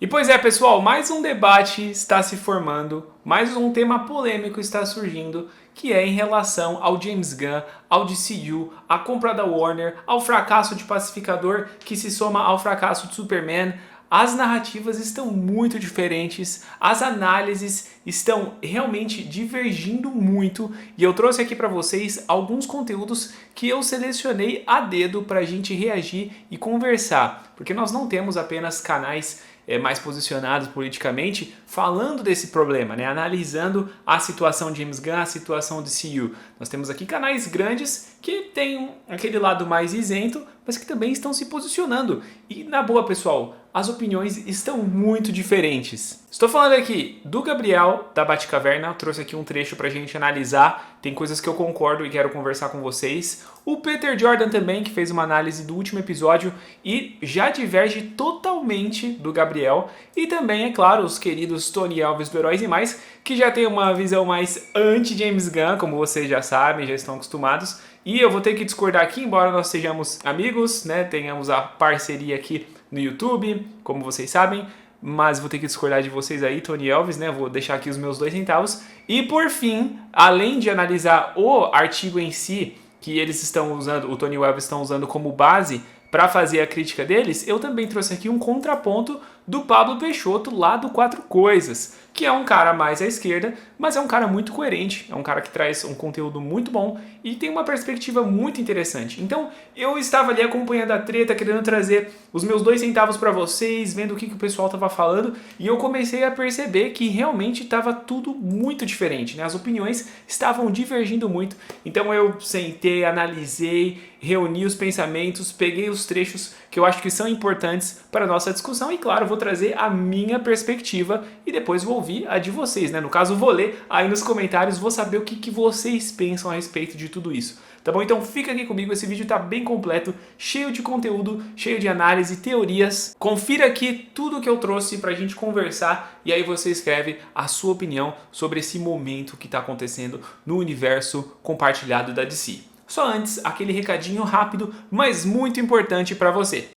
E pois é, pessoal, mais um debate está se formando, mais um tema polêmico está surgindo, que é em relação ao James Gunn, ao DCU, à compra da Warner, ao fracasso de Pacificador que se soma ao fracasso de Superman. As narrativas estão muito diferentes, as análises estão realmente divergindo muito e eu trouxe aqui para vocês alguns conteúdos que eu selecionei a dedo para a gente reagir e conversar, porque nós não temos apenas canais mais posicionados politicamente falando desse problema, né? Analisando a situação de James Gunn, a situação de DCU. Nós temos aqui canais grandes que têm aquele lado mais isento, mas que também estão se posicionando. E na boa, pessoal, as opiniões estão muito diferentes. Estou falando aqui do Gabriel, da Batcaverna, trouxe aqui um trecho pra gente analisar, tem coisas que eu concordo e quero conversar com vocês. O Peter Jordan também, que fez uma análise do último episódio e já diverge totalmente do Gabriel. E também, é claro, os queridos Tony Alves do Heróis e Mais, que já tem uma visão mais anti-James Gunn, como vocês já sabem, já estão acostumados. E eu vou ter que discordar aqui, embora nós sejamos amigos, né? Tenhamos a parceria aqui no YouTube, como vocês sabem, mas vou ter que discordar de vocês aí, Tony Elvis, né? Vou deixar aqui os meus 2 centavos. E por fim, além de analisar o artigo em si, que eles estão usando, o Tony Elvis estão usando como base para fazer a crítica deles, eu também trouxe aqui um contraponto do Pablo Peixoto lá do Quatro Coisas, que é um cara mais à esquerda, mas é um cara muito coerente, é um cara que traz um conteúdo muito bom e tem uma perspectiva muito interessante. Então eu estava ali acompanhando a treta, querendo trazer os meus 2 centavos para vocês, vendo o que o pessoal estava falando, e eu comecei a perceber que realmente estava tudo muito diferente, né? As opiniões estavam divergindo muito. Então eu sentei, analisei, reuni os pensamentos, peguei os trechos que eu acho que são importantes para a nossa discussão e, claro, vou trazer a minha perspectiva e depois vou ouvir a de vocês, né? No caso, vou ler aí nos comentários, vou saber o que vocês pensam a respeito de tudo isso. Tá bom? Então fica aqui comigo, esse vídeo tá bem completo, cheio de conteúdo, cheio de análise, teorias. Confira aqui tudo que eu trouxe pra gente conversar e aí você escreve a sua opinião sobre esse momento que tá acontecendo no universo compartilhado da DC. Só antes, aquele recadinho rápido, mas muito importante para você.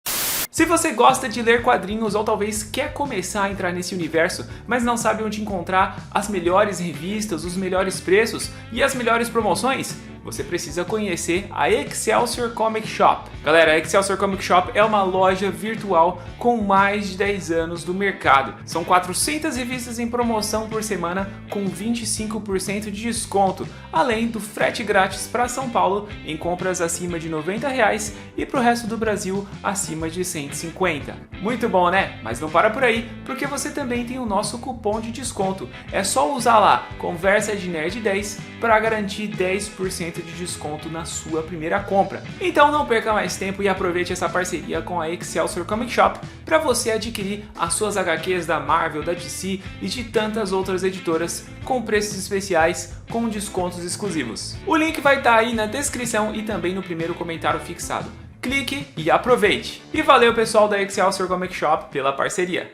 Se você gosta de ler quadrinhos ou talvez quer começar a entrar nesse universo, mas não sabe onde encontrar as melhores revistas, os melhores preços e as melhores promoções, você precisa conhecer a Excelsior Comic Shop. Galera, a Excelsior Comic Shop é uma loja virtual com mais de 10 anos do mercado. São 400 revistas em promoção por semana com 25% de desconto, além do frete grátis para São Paulo em compras acima de R$90 e para o resto do Brasil acima de 150. Muito bom, né? Mas não para por aí, porque você também tem o nosso cupom de desconto. É só usar lá, Conversa de Nerd 10, para garantir 10% de desconto na sua primeira compra. Então não perca mais tempo e aproveite essa parceria com a Excelsior Comic Shop para você adquirir as suas HQs da Marvel, da DC e de tantas outras editoras com preços especiais com descontos exclusivos. O link vai estar aí na descrição e também no primeiro comentário fixado. Clique e aproveite! E valeu, pessoal da Excelsior Comic Shop, pela parceria!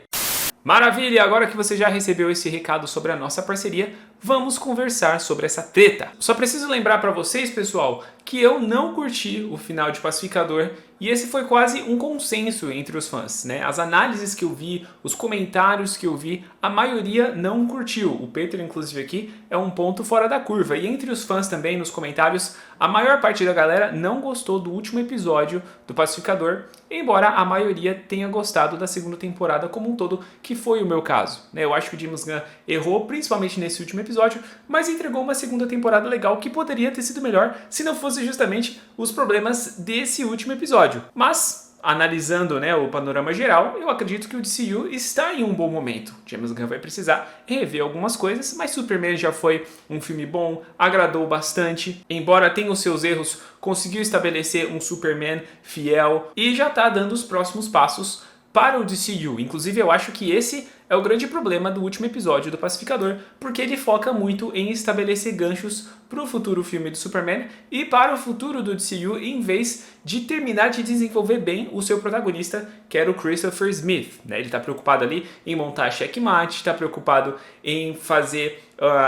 Maravilha! Agora que você já recebeu esse recado sobre a nossa parceria, vamos conversar sobre essa treta. Só preciso lembrar para vocês, pessoal, que eu não curti o final de Pacificador e esse foi quase um consenso entre os fãs, né? As análises que eu vi, os comentários que eu vi, a maioria não curtiu. O Peter, inclusive, aqui é um ponto fora da curva. E entre os fãs também, nos comentários, a maior parte da galera não gostou do último episódio do Pacificador, embora a maioria tenha gostado da segunda temporada como um todo, que foi o meu caso, né? Eu acho que o James Gunn errou, principalmente nesse último episódio, mas entregou uma segunda temporada legal que poderia ter sido melhor se não fosse justamente os problemas desse último episódio. Mas, analisando, né, o panorama geral, eu acredito que o DCU está em um bom momento. James Gunn vai precisar rever algumas coisas, mas Superman já foi um filme bom, agradou bastante, embora tenha os seus erros, conseguiu estabelecer um Superman fiel e já está dando os próximos passos para o DCU. Inclusive, eu acho que esse é o grande problema do último episódio do Pacificador, porque ele foca muito em estabelecer ganchos para o futuro filme do Superman e para o futuro do DCU, em vez de terminar de desenvolver bem o seu protagonista, que era o Christopher Smith, né? Ele está preocupado ali em montar Checkmate, está preocupado em fazer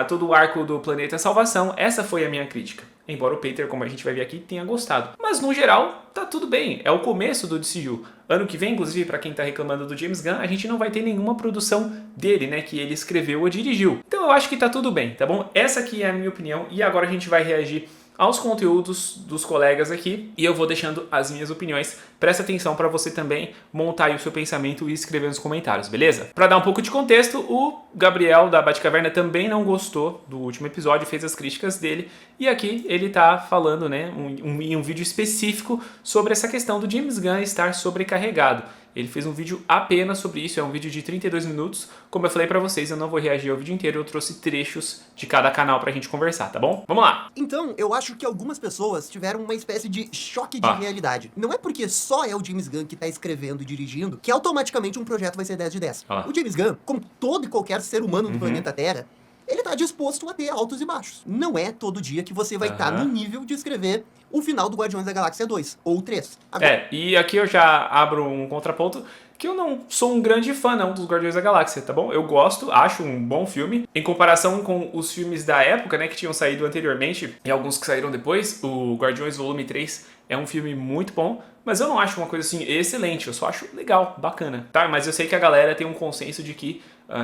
todo o arco do Planeta Salvação. Essa foi a minha crítica. embora o Peter, como a gente vai ver aqui, tenha gostado. Mas no geral, tá tudo bem, é o começo do DCU. Ano que vem, inclusive, para quem tá reclamando do James Gunn, a gente não vai ter nenhuma produção dele, né, que ele escreveu ou dirigiu. Então eu acho que tá tudo bem, tá bom? Essa aqui é a minha opinião e agora a gente vai reagir aos conteúdos dos colegas aqui e eu vou deixando as minhas opiniões. Presta atenção para você também montar aí o seu pensamento e escrever nos comentários, beleza? Para dar um pouco de contexto, o Gabriel da Batcaverna também não gostou do último episódio, fez as críticas dele e aqui ele tá falando, né, em um vídeo específico sobre essa questão do James Gunn estar sobrecarregado. Ele fez um vídeo apenas sobre isso, é um vídeo de 32 minutos. Como eu falei pra vocês, eu não vou reagir ao vídeo inteiro, eu trouxe trechos de cada canal pra gente conversar, tá bom? Vamos lá! Então, eu acho que algumas pessoas tiveram uma espécie de choque de realidade. Não é porque só é o James Gunn que tá escrevendo e dirigindo que automaticamente um projeto vai ser 10 de 10. O James Gunn, como todo e qualquer ser humano do planeta Terra, ele tá disposto a ter altos e baixos. Não é todo dia que você vai estar no nível de escrever o final do Guardiões da Galáxia 2 ou 3. Agora, e aqui eu já abro um contraponto que eu não sou um grande fã não dos Guardiões da Galáxia, tá bom? Eu gosto, acho um bom filme. Em comparação com os filmes da época, né, que tinham saído anteriormente e alguns que saíram depois, o Guardiões Volume 3 é um filme muito bom, mas eu não acho uma coisa assim excelente, eu só acho legal, bacana, tá? Mas eu sei que a galera tem um consenso de que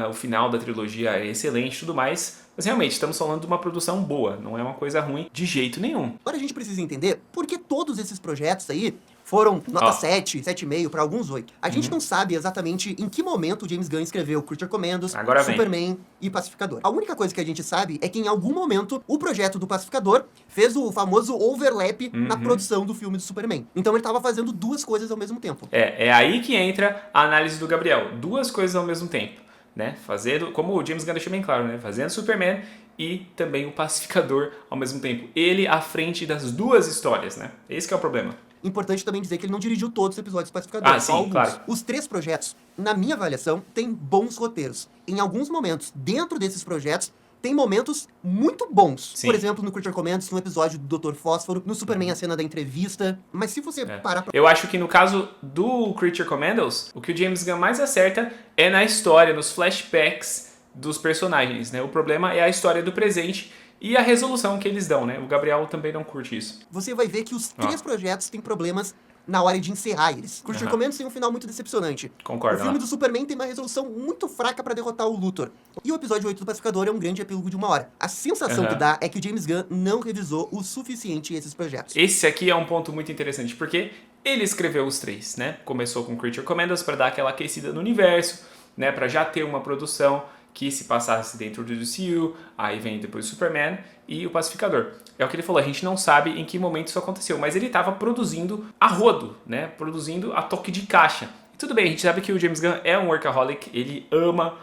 o final da trilogia é excelente e tudo mais, mas realmente estamos falando de uma produção boa, não é uma coisa ruim de jeito nenhum. Agora a gente precisa entender por que todos esses projetos aí foram nota 7, 7,5 para alguns 8. A gente não sabe exatamente em que momento o James Gunn escreveu Creature Commandos, Superman e Pacificador. A única coisa que a gente sabe é que em algum momento o projeto do Pacificador fez o famoso overlap na produção do filme do Superman. Então ele estava fazendo duas coisas ao mesmo tempo. É aí que entra a análise do Gabriel. Duas coisas ao mesmo tempo, né? Fazendo, como o James Gunn deixou bem claro, né? Fazendo Superman e também o Pacificador ao mesmo tempo. Ele à frente das duas histórias, né? Esse que é o problema. Importante também dizer que ele não dirigiu todos os episódios do Pacificador, só alguns. Claro. Os 3 projetos, na minha avaliação, têm bons roteiros. Em alguns momentos, dentro desses projetos, tem momentos muito bons. Por exemplo, no Creature Commands, no episódio do Dr. Fósforo, no Superman, a cena da entrevista. Mas se você parar pra... Eu acho que no caso do Creature Commandos, o que o James Gunn mais acerta é na história, nos flashbacks dos personagens, né? O problema é a história do presente e a resolução que eles dão, né? O Gabriel também não curte isso. Você vai ver que os 3 projetos têm problemas na hora de encerrar eles. Creature Commandos tem um final muito decepcionante. Concordo. O filme do Superman tem uma resolução muito fraca pra derrotar o Luthor. E o episódio 8 do Pacificador é um grande epílogo de 1 hora. A sensação que dá é que o James Gunn não revisou o suficiente esses projetos. Esse aqui é um ponto muito interessante, porque ele escreveu os 3, né? Começou com Creature Commandos para dar aquela aquecida no universo, né? Para já ter uma produção que se passasse dentro do DCU, aí vem depois o Superman e o Pacificador. É o que ele falou, a gente não sabe em que momento isso aconteceu, mas ele estava produzindo a rodo, né? Produzindo a toque de caixa. E tudo bem, a gente sabe que o James Gunn é um workaholic, ele ama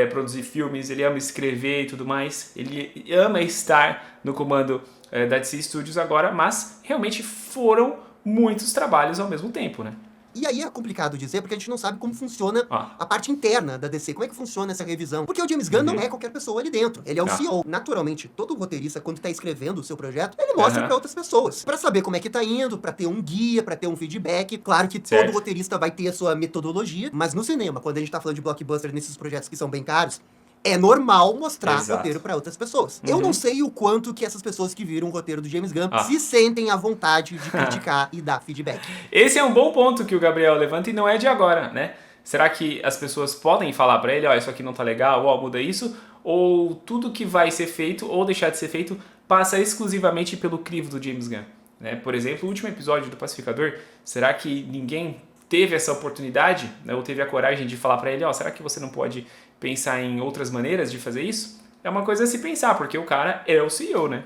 produzir filmes, ele ama escrever e tudo mais, ele ama estar no comando da DC Studios agora, mas realmente foram muitos trabalhos ao mesmo tempo, né? E aí é complicado dizer, porque a gente não sabe como funciona a parte interna da DC, como é que funciona essa revisão. Porque o James Gunn não é qualquer pessoa ali dentro, ele é o CEO. Naturalmente, todo roteirista, quando tá escrevendo o seu projeto, ele mostra pra outras pessoas, pra saber como é que tá indo, pra ter um guia, pra ter um feedback. Claro que todo roteirista vai ter a sua metodologia, mas no cinema, quando a gente tá falando de blockbuster nesses projetos que são bem caros, é normal mostrar roteiro pra outras pessoas. Eu não sei o quanto que essas pessoas que viram o roteiro do James Gunn se sentem à vontade de criticar e dar feedback. Esse é um bom ponto que o Gabriel levanta e não é de agora, né? Será que as pessoas podem falar pra ele, ó, isso aqui não tá legal, ó, muda isso? Ou tudo que vai ser feito ou deixar de ser feito passa exclusivamente pelo crivo do James Gunn, né? Por exemplo, o último episódio do Pacificador, será que ninguém teve essa oportunidade, né, ou teve a coragem de falar pra ele, ó, será que você não pode pensar em outras maneiras de fazer isso? É uma coisa a se pensar, porque o cara é o CEO, né?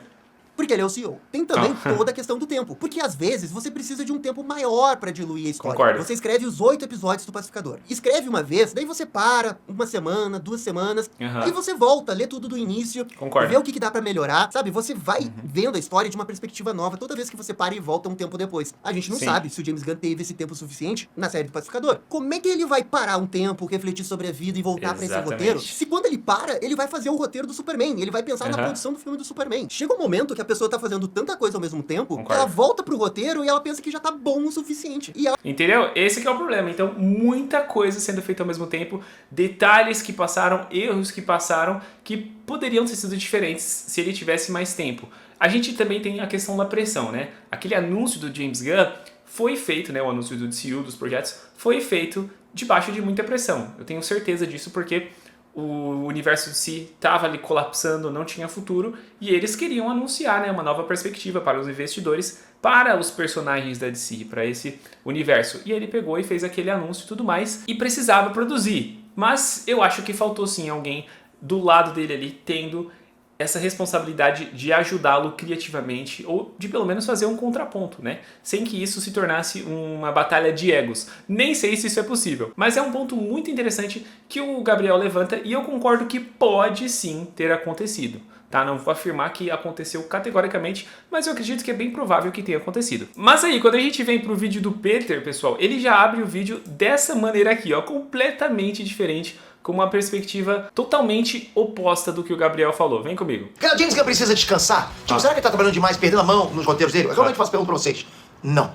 Porque ele é o CEO. Tem também toda a questão do tempo. Porque às vezes você precisa de um tempo maior pra diluir a história. Concordo. Você escreve os 8 episódios do Pacificador. Escreve uma vez, daí você para uma semana, 2 semanas, aí você volta, lê tudo do início, vê o que dá pra melhorar, sabe? Você vai vendo a história de uma perspectiva nova toda vez que você para e volta um tempo depois. A gente não sabe se o James Gunn teve esse tempo suficiente na série do Pacificador. Como é que ele vai parar um tempo, refletir sobre a vida e voltar pra esse roteiro? Se quando ele para, ele vai fazer o roteiro do Superman, ele vai pensar na produção do filme do Superman. Chega um momento que a pessoa tá fazendo tanta coisa ao mesmo tempo, que ela volta pro roteiro e ela pensa que já tá bom o suficiente. E ela... Entendeu? Esse que é o problema. Então, muita coisa sendo feita ao mesmo tempo, detalhes que passaram, erros que passaram, que poderiam ter sido diferentes se ele tivesse mais tempo. a gente também tem a questão da pressão, né? Aquele anúncio do James Gunn foi feito, né? O anúncio do DCU, dos projetos, foi feito debaixo de muita pressão. Eu tenho certeza disso porque o universo de si estava ali colapsando, não tinha futuro, e eles queriam anunciar, né, uma nova perspectiva para os investidores, para os personagens da DC, para esse universo. E ele pegou e fez aquele anúncio e tudo mais, e precisava produzir. Mas eu acho que faltou sim alguém do lado dele ali, tendo essa responsabilidade de ajudá-lo criativamente ou de pelo menos fazer um contraponto, né? Sem que isso se tornasse uma batalha de egos. Nem sei se isso é possível, mas é um ponto muito interessante que o Gabriel levanta e eu concordo que pode sim ter acontecido. Tá? Não vou afirmar que aconteceu categoricamente, mas eu acredito que é bem provável que tenha acontecido. Mas aí, quando a gente vem pro vídeo do Peter, pessoal, ele já abre o vídeo dessa maneira aqui, ó, completamente diferente, com uma perspectiva totalmente oposta do que o Gabriel falou. Vem comigo. Cara, o James Gunn precisa descansar? Tipo, será que ele tá trabalhando demais, perdendo a mão nos roteiros dele? Eu realmente faço pergunta pra vocês. Não.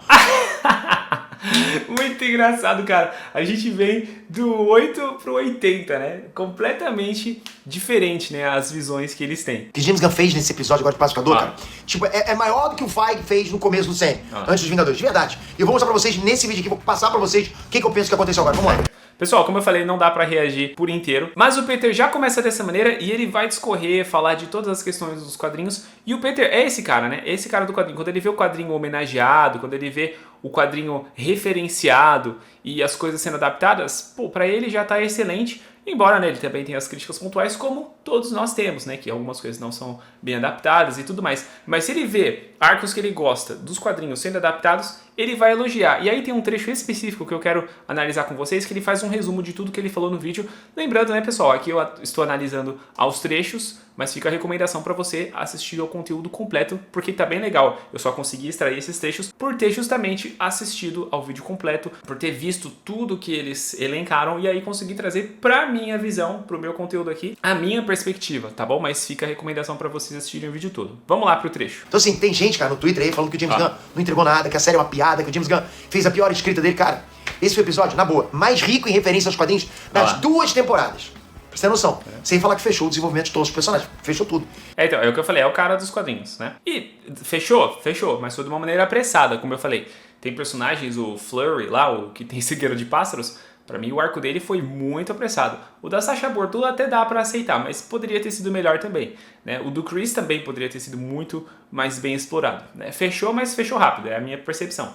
Muito engraçado, cara. A gente vem do 8 pro 80, né? Completamente diferente, né? As visões que eles têm. O que James Gunn fez nesse episódio agora de Pacificador, cara, tipo, é maior do que o Feige fez no começo do CM, antes dos Vingadores, de verdade. E eu vou mostrar pra vocês nesse vídeo aqui, vou passar pra vocês o que eu penso que aconteceu agora. Vamos lá. Pessoal, como eu falei, não dá pra reagir por inteiro, mas o Peter já começa dessa maneira e ele vai discorrer, falar de todas as questões dos quadrinhos. E o Peter é esse cara, né? Esse cara do quadrinho. Quando ele vê o quadrinho homenageado, quando ele vê o quadrinho referenciado e as coisas sendo adaptadas, pô, pra ele já tá excelente. Embora, né, ele também tenha as críticas pontuais, como todos nós temos, né? Que algumas coisas não são bem adaptadas e tudo mais. Mas se ele vê arcos que ele gosta dos quadrinhos sendo adaptados, ele vai elogiar. E aí tem um trecho específico que eu quero analisar com vocês, que ele faz um resumo de tudo que ele falou no vídeo. Lembrando, né, pessoal, aqui eu estou analisando aos trechos, mas fica a recomendação para você assistir ao conteúdo completo, porque tá bem legal. Eu só consegui extrair esses trechos por ter justamente assistido ao vídeo completo, por ter visto tudo que eles elencaram e aí consegui trazer pra minha visão, pro meu conteúdo aqui, a minha perspectiva, tá bom? Mas fica a recomendação para vocês assistirem o vídeo todo. Vamos lá pro trecho. Então assim, tem gente, cara, no Twitter aí falando que o James Gunn não entregou nada, que a série é uma piada, que o James Gunn fez a pior escrita dele, cara. Esse foi o episódio, na boa, mais rico em referência aos quadrinhos das 2 temporadas. Pra você ter noção. Sem falar que fechou o desenvolvimento de todos os personagens. Fechou tudo. Então, é o que eu falei, é o cara dos quadrinhos, né? E fechou, mas foi de uma maneira apressada, como eu falei. Tem personagens, o Flurry lá, o que tem cegueira de pássaros, pra mim o arco dele foi muito apressado. O da Sacha Bortula até dá pra aceitar, mas poderia ter sido melhor também, né? O do Chris também poderia ter sido muito mais bem explorado, né? Fechou, mas fechou rápido, é a minha percepção.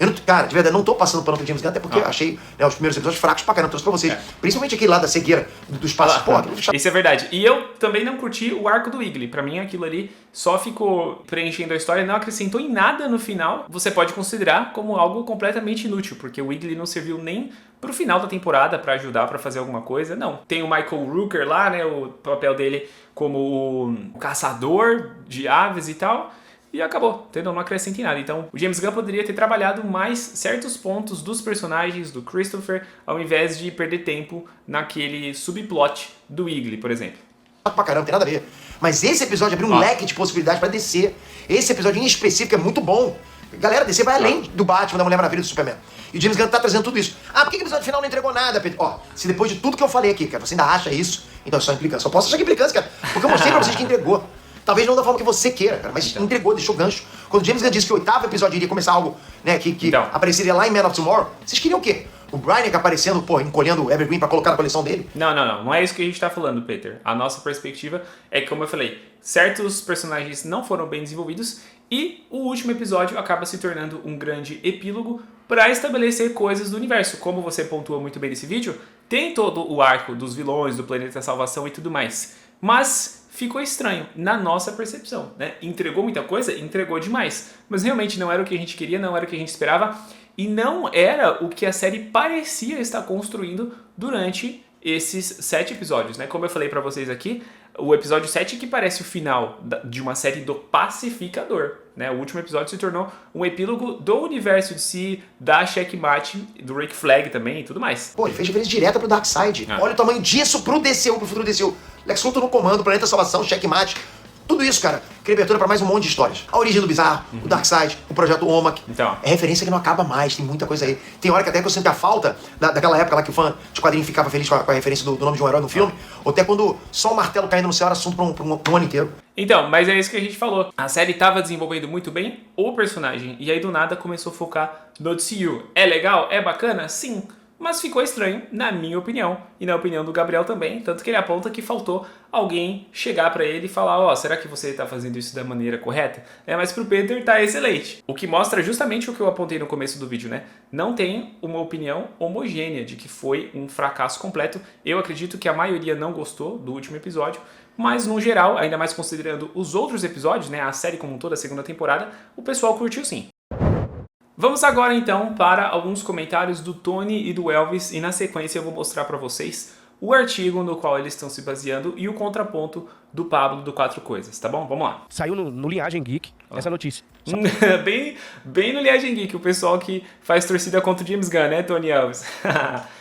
Eu não, cara, de verdade, não tô passando pano pro James Gunn, até porque achei, né, os primeiros episódios fracos pra caramba, trouxe pra vocês. Principalmente aquele lá da cegueira do espaço. Isso é verdade. E eu também não curti o arco do Wiggly. Pra mim, aquilo ali só ficou preenchendo a história, não acrescentou em nada no final. Você pode considerar como algo completamente inútil, porque o Wiggly não serviu nem pro final da temporada pra ajudar, pra fazer alguma coisa. Não. Tem o Michael Rooker lá, né, o papel dele como o caçador de aves e tal. E acabou, entendeu? Não acrescenta em nada. Então, o James Gunn poderia ter trabalhado mais certos pontos dos personagens do Christopher, ao invés de perder tempo naquele subplot do Wiggly, por exemplo. Pra caramba, não tem nada a ver. Mas esse episódio abriu um leque de possibilidades pra DC. Esse episódio em específico é muito bom. Galera, DC vai além do Batman, da Mulher Maravilha e do Superman. E o James Gunn tá trazendo tudo isso. Por que o episódio final não entregou nada, Pedro? Ó, se depois de tudo que eu falei aqui, cara, você ainda acha isso, então é só implicância. Só posso achar que implicância, cara. Porque eu mostrei pra vocês que entregou. Talvez não da forma que você queira, cara, mas entregou, deixou gancho. Quando o James Gunn disse que o 8º episódio iria começar algo, né, que então apareceria lá em Man of Tomorrow, vocês queriam o quê? O Brainiac aparecendo, pô, encolhendo o Evergreen pra colocar na coleção dele? Não é isso que a gente tá falando, Peter. A nossa perspectiva é que, como eu falei, certos personagens não foram bem desenvolvidos e o último episódio acaba se tornando um grande epílogo para estabelecer coisas do universo. Como você pontuou muito bem nesse vídeo, tem todo o arco dos vilões, do planeta salvação e tudo mais. Mas ficou estranho, na nossa percepção, né? Entregou muita coisa? Entregou demais. Mas realmente não era o que a gente queria, não era o que a gente esperava. E não era o que a série parecia estar construindo durante esses 7 episódios, né? Como eu falei pra vocês aqui, o episódio 7 que parece o final de uma série do Pacificador, né? O último episódio se tornou um epílogo do universo de si, da Checkmate, do Rick Flag também e tudo mais. Pô, ele fez referência direta pro Darkseid. Olha o tamanho disso pro DCU, pro futuro DCU. Lex Luthor no comando, Planeta Salvação, Checkmate. Tudo isso, cara. cria abertura pra mais um monte de histórias. A origem do Bizarro, o Darkseid, o Projeto Omak. Então. É referência que não acaba mais, tem muita coisa aí. Tem hora que até que eu sinto a falta daquela época lá que o fã de quadrinho ficava feliz com a referência do nome de um herói no filme, ou até quando só o martelo caindo no céu era assunto pra um ano inteiro. Então, mas é isso que a gente falou. A série tava desenvolvendo muito bem o personagem, e aí do nada começou a focar no DCU. É legal? É bacana? Sim. Mas ficou estranho, na minha opinião, e na opinião do Gabriel também, tanto que ele aponta que faltou alguém chegar pra ele e falar, ó, será que você tá fazendo isso da maneira correta? Mas pro Peter tá excelente. O que mostra justamente o que eu apontei no começo do vídeo, né? Não tem uma opinião homogênea de que foi um fracasso completo. Eu acredito que a maioria não gostou do último episódio, mas no geral, ainda mais considerando os outros episódios, né, a série como toda, a segunda temporada, o pessoal curtiu sim. Vamos agora então para alguns comentários do Tony e do Elvis e na sequência eu vou mostrar para vocês o artigo no qual eles estão se baseando e o contraponto do Pablo do Quatro Coisas, tá bom? Vamos lá. Saiu no Linhagem Geek essa notícia. bem no Linhagem Geek, o pessoal que faz torcida contra o James Gunn, né, Tony Elvis?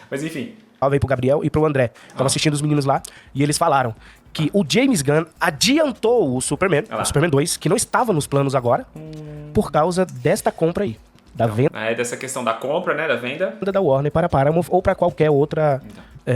Mas enfim. Salve aí pro Gabriel e pro André. Tava assistindo os meninos lá e eles falaram que o James Gunn adiantou o Superman 2, que não estava nos planos agora, por causa desta compra aí. Da venda. É dessa questão da compra, né? Da venda. Da Warner para Paramount ou para qualquer outra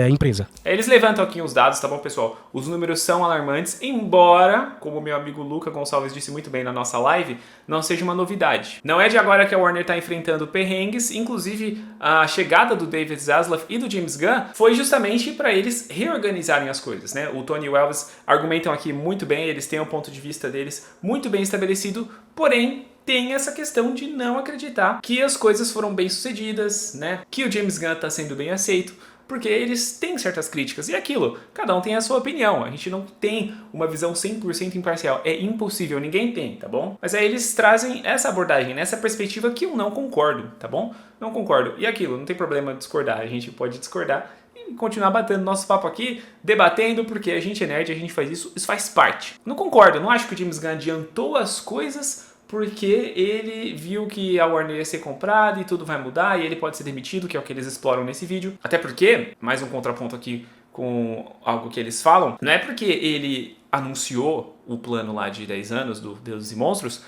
empresa. Eles levantam aqui os dados, tá bom, pessoal? Os números são alarmantes, embora, como meu amigo Luca Gonçalves disse muito bem na nossa live, não seja uma novidade. Não é de agora que a Warner está enfrentando perrengues, inclusive a chegada do David Zaslav e do James Gunn foi justamente para eles reorganizarem as coisas, né? O Tony e o Elvis argumentam aqui muito bem, eles têm o ponto de vista deles muito bem estabelecido, porém tem essa questão de não acreditar que as coisas foram bem sucedidas, né? Que o James Gunn está sendo bem aceito, porque eles têm certas críticas. E aquilo, cada um tem a sua opinião. A gente não tem uma visão 100% imparcial. É impossível, ninguém tem, tá bom? Mas aí eles trazem essa abordagem, nessa perspectiva que eu não concordo, tá bom? Não concordo. E aquilo, não tem problema discordar. A gente pode discordar e continuar batendo nosso papo aqui, debatendo, porque a gente é nerd, a gente faz isso faz parte. Não concordo, não acho que o James Gunn adiantou as coisas porque ele viu que a Warner ia ser comprada e tudo vai mudar e ele pode ser demitido, que é o que eles exploram nesse vídeo. Até porque, mais um contraponto aqui com algo que eles falam, não é porque ele anunciou o plano lá de 10 anos do Deuses e Monstros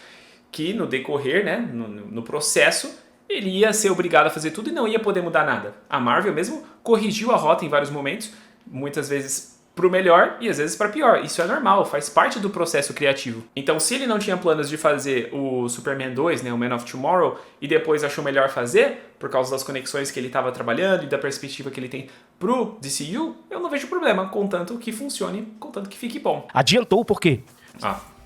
que no decorrer, né, no processo, ele ia ser obrigado a fazer tudo e não ia poder mudar nada. A Marvel mesmo corrigiu a rota em vários momentos, muitas vezes pro melhor e às vezes para pior. Isso é normal, faz parte do processo criativo. Então, se ele não tinha planos de fazer o Superman 2, né, o Man of Tomorrow, e depois achou melhor fazer, por causa das conexões que ele estava trabalhando e da perspectiva que ele tem pro DCU, eu não vejo problema, contanto que funcione, contanto que fique bom. Adiantou por quê?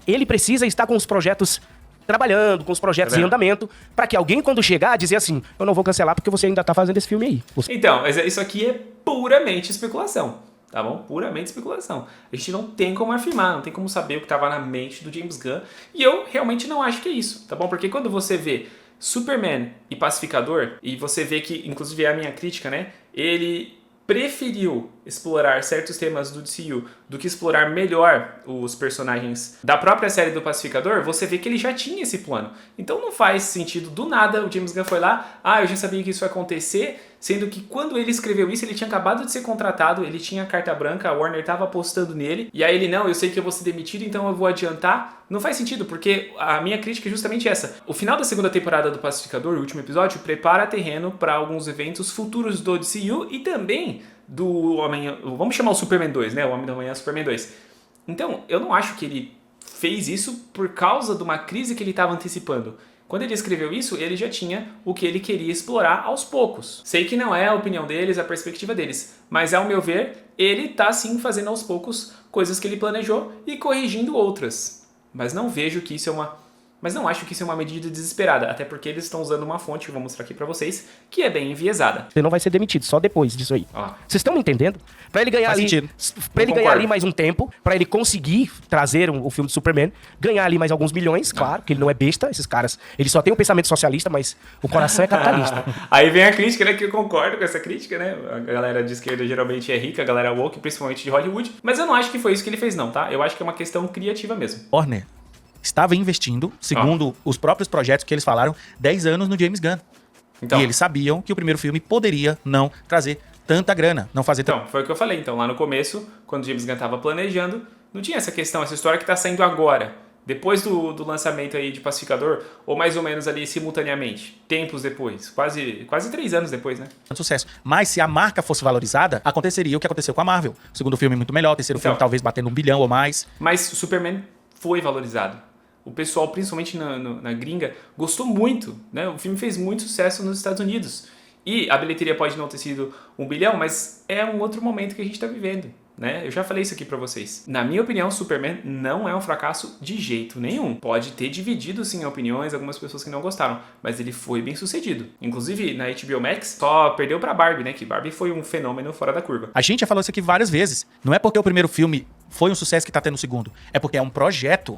Ele precisa estar com os projetos trabalhando, com os projetos em andamento, para que alguém, quando chegar, dizer assim, eu não vou cancelar porque você ainda tá fazendo esse filme aí. Então, mas isso aqui é puramente especulação. Tá bom? Puramente especulação. A gente não tem como afirmar, não tem como saber o que estava na mente do James Gunn. E eu realmente não acho que é isso, tá bom? Porque quando você vê Superman e Pacificador, e você vê que, inclusive é a minha crítica, né? Ele preferiu explorar certos temas do DCU do que explorar melhor os personagens da própria série do Pacificador, você vê que ele já tinha esse plano. Então não faz sentido, do nada, o James Gunn foi lá, eu já sabia que isso ia acontecer, sendo que quando ele escreveu isso, ele tinha acabado de ser contratado, ele tinha a carta branca, a Warner estava apostando nele, e aí ele, não, eu sei que eu vou ser demitido, então eu vou adiantar. Não faz sentido, porque a minha crítica é justamente essa. O final da segunda temporada do Pacificador, o último episódio, prepara terreno para alguns eventos futuros do DCU e também do Homem... Vamos chamar o Superman 2, né? O Homem da Manhã Superman 2. Então, eu não acho que ele fez isso por causa de uma crise que ele estava antecipando. Quando ele escreveu isso, ele já tinha o que ele queria explorar aos poucos. Sei que não é a opinião deles, a perspectiva deles, mas ao meu ver, ele tá sim fazendo aos poucos coisas que ele planejou e corrigindo outras. Mas não vejo que isso é uma... Mas não acho que isso é uma medida desesperada, até porque eles estão usando uma fonte, que eu vou mostrar aqui pra vocês, que é bem enviesada. Ele não vai ser demitido, só depois disso aí. Vocês estão me entendendo? Pra ele ganhar ganhar ali mais um tempo, pra ele conseguir trazer o filme de Superman, ganhar ali mais alguns milhões, claro, que ele não é besta, esses caras, ele só tem um pensamento socialista, mas o coração é capitalista. Aí vem a crítica, né, que eu concordo com essa crítica, né? A galera de esquerda geralmente é rica, a galera woke, principalmente de Hollywood, mas eu não acho que foi isso que ele fez não, tá? Eu acho que é uma questão criativa mesmo. Warner estava investindo, segundo os próprios projetos que eles falaram, 10 anos no James Gunn. Então, e eles sabiam que o primeiro filme poderia não trazer tanta grana, não fazer... Então, foi o que eu falei. Então, lá no começo, quando o James Gunn estava planejando, não tinha essa questão, essa história que está saindo agora. Depois do lançamento aí de Pacificador, ou mais ou menos ali simultaneamente, tempos depois, quase 3 anos depois, né? Sucesso. Mas se a marca fosse valorizada, aconteceria o que aconteceu com a Marvel. O segundo filme muito melhor, o terceiro filme talvez batendo 1 bilhão ou mais. Mas o Superman foi valorizado. O pessoal, principalmente na gringa, gostou muito, né? O filme fez muito sucesso nos Estados Unidos. E a bilheteria pode não ter sido 1 bilhão, mas é um outro momento que a gente está vivendo. Né? Eu já falei isso aqui pra vocês. Na minha opinião, Superman não é um fracasso de jeito nenhum. Pode ter dividido sim opiniões, algumas pessoas que não gostaram, mas ele foi bem sucedido. Inclusive, na HBO Max, só perdeu pra Barbie, né? Que Barbie foi um fenômeno fora da curva. A gente já falou isso aqui várias vezes. Não é porque o primeiro filme foi um sucesso que tá tendo o segundo. É porque é um projeto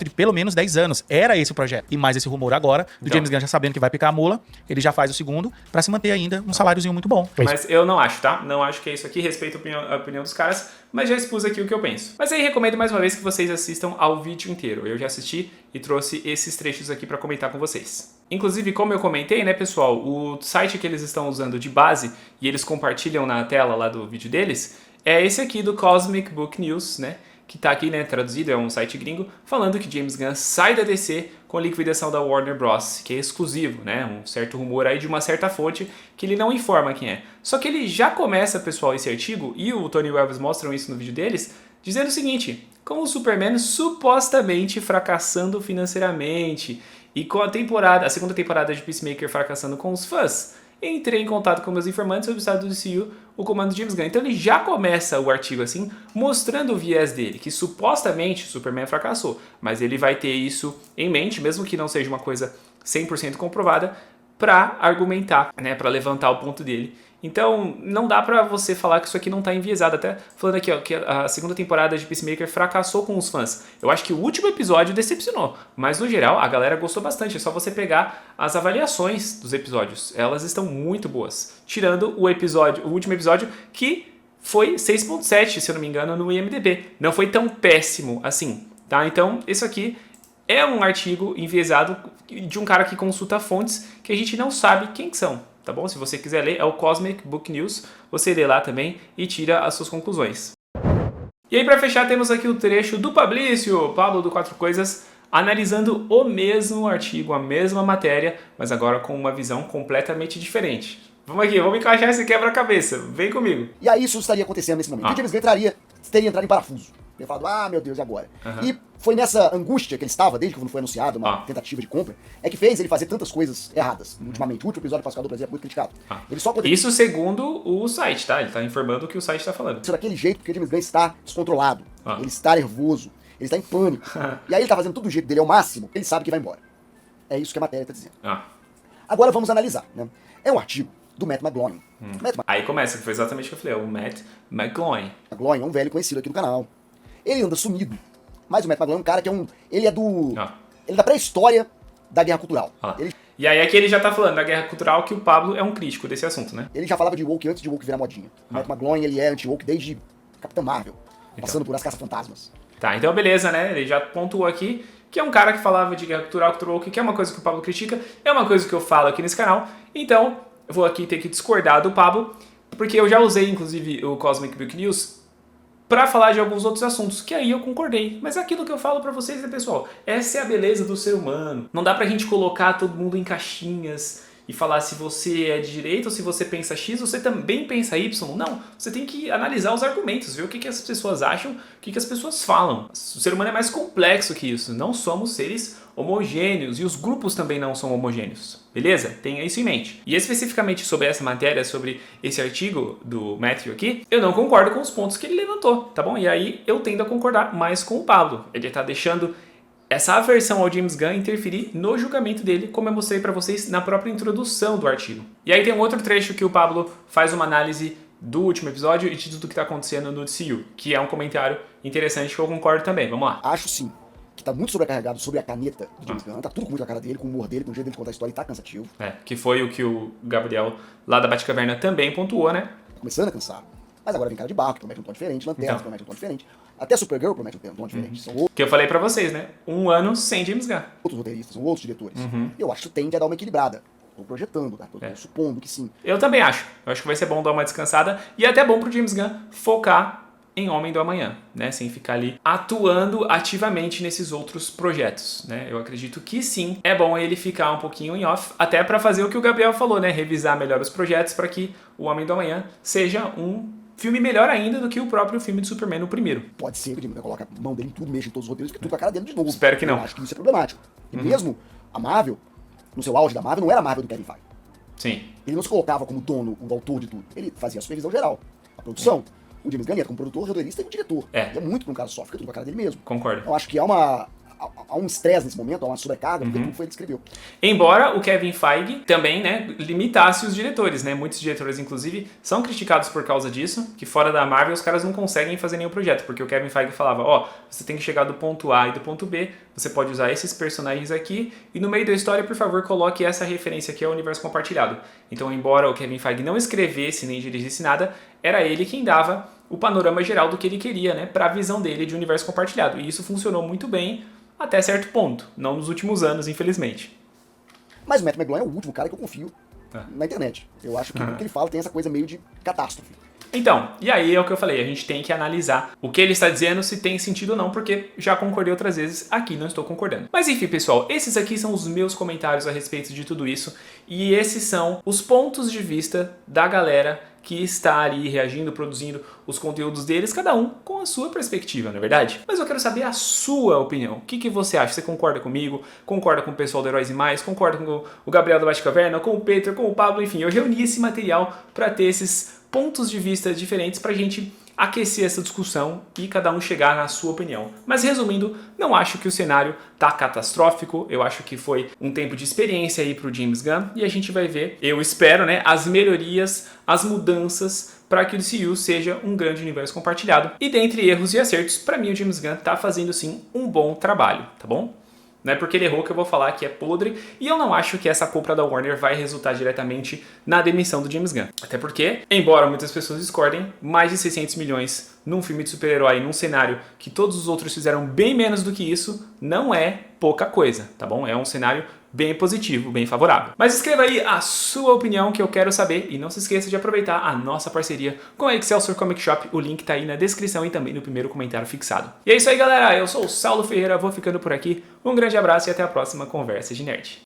de pelo menos 10 anos. Era esse o projeto. E mais esse rumor agora, do James Gunn já sabendo que vai picar a mula, ele já faz o segundo pra se manter ainda um saláriozinho muito bom. Mas eu não acho, tá? Não acho que é isso aqui. Respeito a opinião dos caras, mas já expus aqui o que eu penso. Mas aí recomendo mais uma vez que vocês assistam ao vídeo inteiro. Eu já assisti e trouxe esses trechos aqui pra comentar com vocês. Inclusive, como eu comentei, né, pessoal, o site que eles estão usando de base e eles compartilham na tela lá do vídeo deles é esse aqui do Cosmic Book News, né? Que tá aqui, né, traduzido, é um site gringo, falando que James Gunn sai da DC com a liquidação da Warner Bros., que é exclusivo, né? Um certo rumor aí de uma certa fonte que ele não informa quem é. Só que ele já começa, pessoal, esse artigo, e o Tony e o Elvis mostram isso no vídeo deles, dizendo o seguinte: com o Superman supostamente fracassando financeiramente e com a segunda temporada de Peacemaker fracassando com os fãs, entrei em contato com meus informantes sobre o estado do DCU, o comando de James Gunn. Então ele já começa o artigo assim, mostrando o viés dele, que supostamente o Superman fracassou, mas ele vai ter isso em mente, mesmo que não seja uma coisa 100% comprovada, para argumentar, né, para levantar o ponto dele. Então, não dá pra você falar que isso aqui não tá enviesado. Até falando aqui, ó, que a segunda temporada de Peacemaker fracassou com os fãs. Eu acho que o último episódio decepcionou, mas no geral a galera gostou bastante. É só você pegar as avaliações dos episódios. Elas estão muito boas. Tirando o último episódio, que foi 6.7, se eu não me engano, no IMDb. Não foi tão péssimo assim, tá? Então, isso aqui é um artigo enviesado de um cara que consulta fontes que a gente não sabe quem são. Tá bom? Se você quiser ler, é o Cosmic Book News. Você lê lá também e tira as suas conclusões. E aí, para fechar, temos aqui o trecho do Pablício, Pablo do Quatro Coisas, analisando o mesmo artigo, a mesma matéria, mas agora com uma visão completamente diferente. Vamos aqui, vamos encaixar esse quebra-cabeça. Vem comigo. E aí isso estaria acontecendo nesse momento. O James Gunn teria entrado em parafuso. Ele falado, meu Deus, e agora? E foi nessa angústia que ele estava, desde que foi anunciado uma tentativa de compra, é que fez ele fazer tantas coisas erradas. Ultimamente, o último episódio do Pacificador, por exemplo, é muito criticado. Ele só poderia... Isso segundo o site, tá? Ele tá informando o que o site tá falando. Isso daquele jeito, porque o James Gunn está descontrolado. Ele está nervoso. Ele está em pânico. E aí ele tá fazendo tudo do jeito dele ao máximo, ele sabe que vai embora. É isso que a matéria tá dizendo. Agora vamos analisar, né? É um artigo do Matt McGloin. Aí começa, que foi exatamente o que eu falei, é o Matt McGloin. McGloin é um velho conhecido aqui do canal. Ele anda sumido. Mas o Matt McGloin é um cara que ele é do... Ele é da pré-história da guerra cultural. E aí aqui ele já tá falando da guerra cultural, que o Pablo é um crítico desse assunto, né? Ele já falava de woke antes de woke virar modinha. O Matt McGloin, ele é anti-woke desde Capitã Marvel, passando por As Caça-Fantasmas. Tá, então beleza, né? Ele já pontuou aqui que é um cara que falava de guerra cultural, woke, que é uma coisa que o Pablo critica, é uma coisa que eu falo aqui nesse canal. Então, eu vou aqui ter que discordar do Pablo, porque eu já usei, inclusive, o Cosmic Book News para falar de alguns outros assuntos, que aí eu concordei. Mas aquilo que eu falo para vocês, né, pessoal? Essa é a beleza do ser humano. Não dá pra gente colocar todo mundo em caixinhas e falar se você é de direita ou se você pensa X, você também pensa Y. Não, você tem que analisar os argumentos, ver o que as pessoas acham, o que as pessoas falam. O ser humano é mais complexo que isso. Não somos seres homogêneos e os grupos também não são homogêneos. Beleza? Tenha isso em mente. E especificamente sobre essa matéria, sobre esse artigo do Matthew aqui, eu não concordo com os pontos que ele levantou, tá bom? E aí eu tendo a concordar mais com o Pablo. Ele tá deixando essa aversão ao James Gunn interferir no julgamento dele, como eu mostrei pra vocês na própria introdução do artigo. E aí tem um outro trecho que o Pablo faz uma análise do último episódio e de tudo que tá acontecendo no DCU, que é um comentário interessante que eu concordo também. Vamos lá. Acho sim que tá muito sobrecarregado sobre a caneta de James Gunn, tá tudo com muito a cara dele, com o humor dele, com o jeito dele contar a história, e tá cansativo. Que foi o que o Gabriel, lá da Batcaverna, também pontuou, né? Tá começando a cansar. Mas agora vem Cara de Barro, que promete um tom diferente, Lanterna, que promete um tom diferente. Até Supergirl promete um tom diferente. São outros... Que eu falei pra vocês, né? 1 ano sem James Gunn. Outros roteiristas, são outros diretores. E eu acho que tende a dar uma equilibrada. Tô projetando, tá? Tô supondo que sim. Eu também acho. Eu acho que vai ser bom dar uma descansada e é até bom pro James Gunn focar em Homem do Amanhã, né? Sem ficar ali atuando ativamente nesses outros projetos, né? Eu acredito que sim, é bom ele ficar um pouquinho em off, até para fazer o que o Gabriel falou, né? Revisar melhor os projetos para que o Homem do Amanhã seja um filme melhor ainda do que o próprio filme de Superman no primeiro. Pode ser que ele coloca a mão dele em tudo, mexe em todos os roteiros, fica tudo com a cara dele de novo. Espero que não. Eu acho que isso é problemático. E mesmo a Marvel, no seu auge da Marvel, não era a Marvel do Kevin Feige. Sim. Ele não se colocava como dono, o autor de tudo. Ele fazia a supervisão geral, a produção. O James Gunn era como produtor, roteirista e o diretor. E é muito num caso só, fica tudo com a cara dele mesmo. Concordo. Eu acho que há um estresse nesse momento, há uma sobrecarga, porque tudo foi ele que escreveu. Embora o Kevin Feige também, né, limitasse os diretores, né? Muitos diretores, inclusive, são criticados por causa disso, que fora da Marvel os caras não conseguem fazer nenhum projeto, porque o Kevin Feige falava, você tem que chegar do ponto A e do ponto B, você pode usar esses personagens aqui, e no meio da história, por favor, coloque essa referência aqui ao universo compartilhado. Então, embora o Kevin Feige não escrevesse nem dirigisse nada, era ele quem dava o panorama geral do que ele queria, né, para a visão dele de universo compartilhado. E isso funcionou muito bem até certo ponto, não nos últimos anos, infelizmente. Mas o Matt McGloin é o último cara que eu confio na internet. Eu acho que o que ele fala tem essa coisa meio de catástrofe. Então, e aí é o que eu falei, a gente tem que analisar o que ele está dizendo, se tem sentido ou não, porque já concordei outras vezes, aqui não estou concordando. Mas enfim, pessoal, esses aqui são os meus comentários a respeito de tudo isso, e esses são os pontos de vista da galera que está ali reagindo, produzindo os conteúdos deles, cada um com a sua perspectiva, não é verdade? Mas eu quero saber a sua opinião. O que você acha? Você concorda comigo? Concorda com o pessoal do Heróis e Mais? Concorda com o Gabriel da Batcaverna? Com o Pedro? Com o Pablo? Enfim, eu reuni esse material para ter esses pontos de vista diferentes pra gente aquecer essa discussão e cada um chegar na sua opinião. Mas resumindo, não acho que o cenário tá catastrófico, eu acho que foi um tempo de experiência aí pro James Gunn e a gente vai ver, eu espero, né, as melhorias, as mudanças para que o DCU seja um grande universo compartilhado. E dentre erros e acertos, para mim o James Gunn tá fazendo sim um bom trabalho, tá bom? Não é porque ele errou que eu vou falar que é podre, e eu não acho que essa compra da Warner vai resultar diretamente na demissão do James Gunn. Até porque, embora muitas pessoas discordem, mais de 600 milhões num filme de super-herói, num cenário que todos os outros fizeram bem menos do que isso, não é pouca coisa, tá bom? É um cenário bem positivo, bem favorável. Mas escreva aí a sua opinião que eu quero saber e não se esqueça de aproveitar a nossa parceria com a Excelsior Comic Shop, o link tá aí na descrição e também no primeiro comentário fixado. E é isso aí, galera, eu sou o Saulo Ferreira, vou ficando por aqui, um grande abraço e até a próxima Conversa de Nerd.